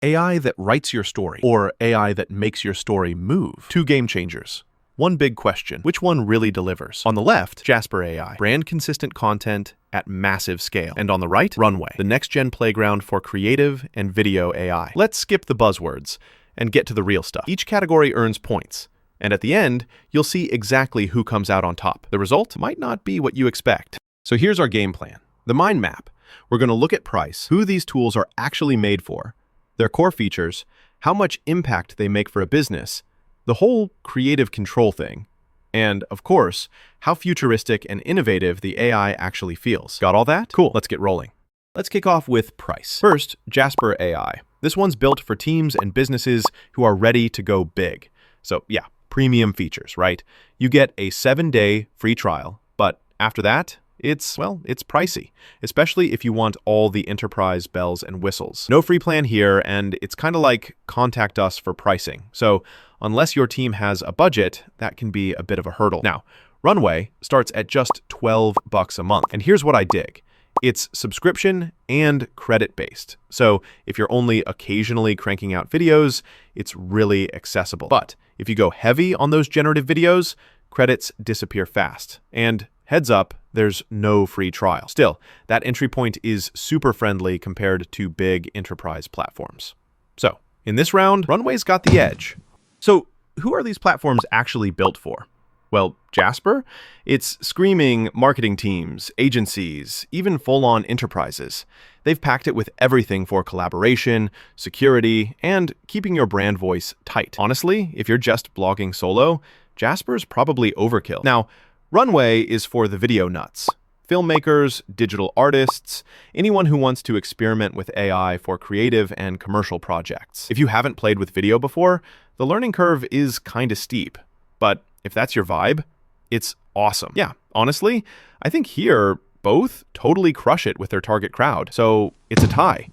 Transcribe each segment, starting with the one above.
AI that writes your story, or AI that makes your story move. Two game changers. One big question: which one really delivers? On the left, Jasper AI, brand-consistent content at massive scale. And on the right, Runway, the next-gen playground for creative and video AI. Let's skip the buzzwords and get to the real stuff. Each category earns points, and at the end, you'll see exactly who comes out on top. The result might not be what you expect. So here's our game plan. The mind map. We're going to look at price, who these tools are actually made for, their core features, how much impact they make for a business, the whole creative control thing, and, of course, how futuristic and innovative the AI actually feels. Got all that? Cool, let's get rolling. Let's kick off with price. First, Jasper AI. This one's built for teams and businesses who are ready to go big. So yeah, premium features, right? You get a 7-day free trial, but after that, it's pricey, especially if you want all the enterprise bells and whistles. No free plan here, and it's kind of like contact us for pricing. So unless your team has a budget, that can be a bit of a hurdle. Now, Runway starts at just $12 a month. And here's what I dig. It's subscription and credit-based. So if you're only occasionally cranking out videos, it's really accessible. But if you go heavy on those generative videos, credits disappear fast. And heads up, there's no free trial. Still, that entry point is super friendly compared to big enterprise platforms. So, in this round, Runway's got the edge. So, who are these platforms actually built for? Well, Jasper? It's screaming marketing teams, agencies, even full-on enterprises. They've packed it with everything for collaboration, security, and keeping your brand voice tight. Honestly, if you're just blogging solo, Jasper's probably overkill. Now, Runway is for the video nuts. Filmmakers, digital artists, anyone who wants to experiment with AI for creative and commercial projects. If you haven't played with video before, the learning curve is kinda steep. But if that's your vibe, it's awesome. Yeah, honestly, I think here, both totally crush it with their target crowd. So it's a tie.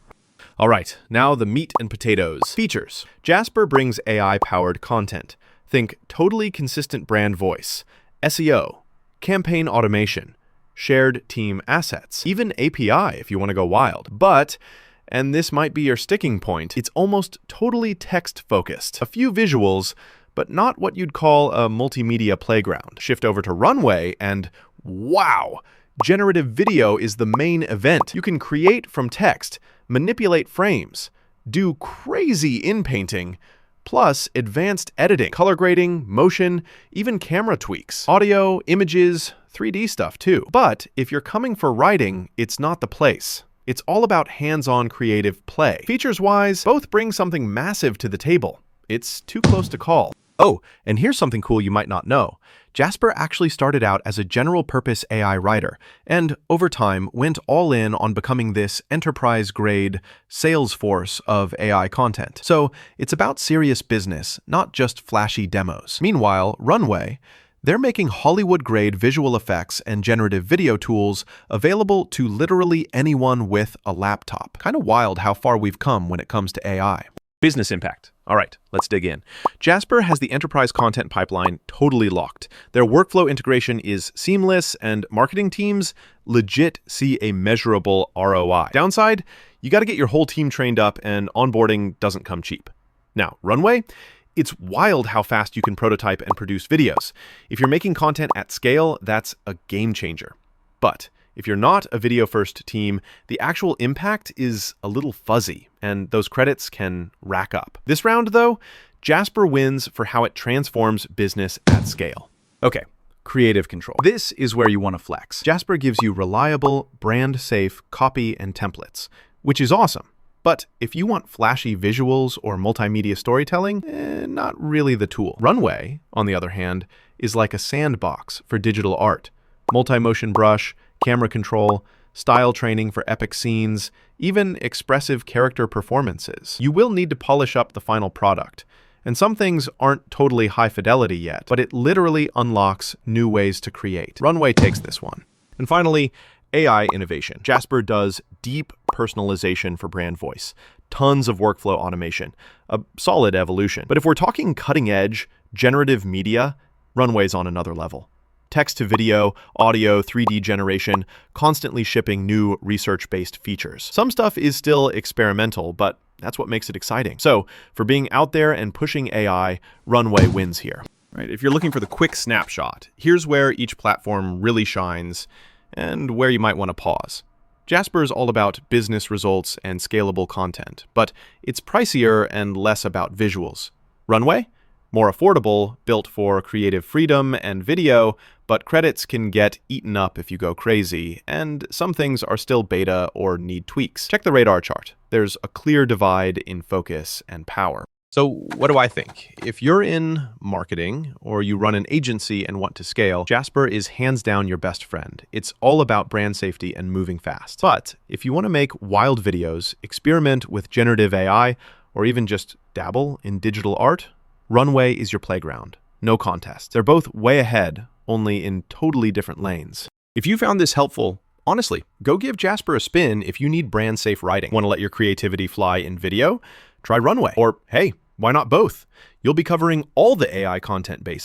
All right, now the meat and potatoes. Features. Jasper brings AI-powered content. Think totally consistent brand voice, SEO, campaign automation, shared team assets, even API if you want to go wild. But, and this might be your sticking point, it's almost totally text-focused. A few visuals, but not what you'd call a multimedia playground. Shift over to Runway and wow! Generative video is the main event. You can create from text, manipulate frames, do crazy in-painting, plus advanced editing, color grading, motion, even camera tweaks, audio, images, 3D stuff too. But if you're coming for writing, it's not the place. It's all about hands-on creative play. Features-wise, both bring something massive to the table. It's too close to call. Oh, and here's something cool you might not know. Jasper actually started out as a general-purpose AI writer, and over time went all in on becoming this enterprise-grade sales force of AI content. So it's about serious business, not just flashy demos. Meanwhile, Runway, they're making Hollywood-grade visual effects and generative video tools available to literally anyone with a laptop. Kind of wild how far we've come when it comes to AI. Business impact. All right, let's dig in. Jasper has the enterprise content pipeline totally locked. Their workflow integration is seamless, and marketing teams legit see a measurable ROI. Downside, you got to get your whole team trained up, and onboarding doesn't come cheap. Now, Runway? It's wild how fast you can prototype and produce videos. If you're making content at scale, that's a game changer. But if you're not a video-first team, the actual impact is a little fuzzy, and those credits can rack up. This round, though, Jasper wins for how it transforms business at scale. Okay, creative control. This is where you want to flex. Jasper gives you reliable, brand-safe copy and templates, which is awesome. But if you want flashy visuals or multimedia storytelling, not really the tool. Runway, on the other hand, is like a sandbox for digital art. Multi-motion brush, camera control, style training for epic scenes, even expressive character performances. You will need to polish up the final product, and some things aren't totally high fidelity yet, but it literally unlocks new ways to create. Runway takes this one. And finally, AI innovation. Jasper does deep personalization for brand voice, tons of workflow automation, a solid evolution. But if we're talking cutting edge, generative media, Runway's on another level. Text to video, audio, 3D generation, constantly shipping new research-based features. Some stuff is still experimental, but That's what makes it exciting. So, for being out there and pushing AI, Runway wins here. Right, if you're looking for the quick snapshot, here's where each platform really shines and where you might want to pause. Jasper is all about business results and scalable content, but it's pricier and less about visuals. Runway? More affordable, built for creative freedom and video, but credits can get eaten up if you go crazy, and some things are still beta or need tweaks. Check the radar chart. There's a clear divide in focus and power. So what do I think? If you're in marketing or you run an agency and want to scale, Jasper is hands down your best friend. It's all about brand safety and moving fast. But if you want to make wild videos, experiment with generative AI, or even just dabble in digital art, Runway is your playground. No contest. They're both way ahead, only in totally different lanes. If you found this helpful, honestly, go give Jasper a spin if you need brand safe writing. Want to let your creativity fly in video? Try Runway. Or hey, why not both? You'll be covering all the AI content bases.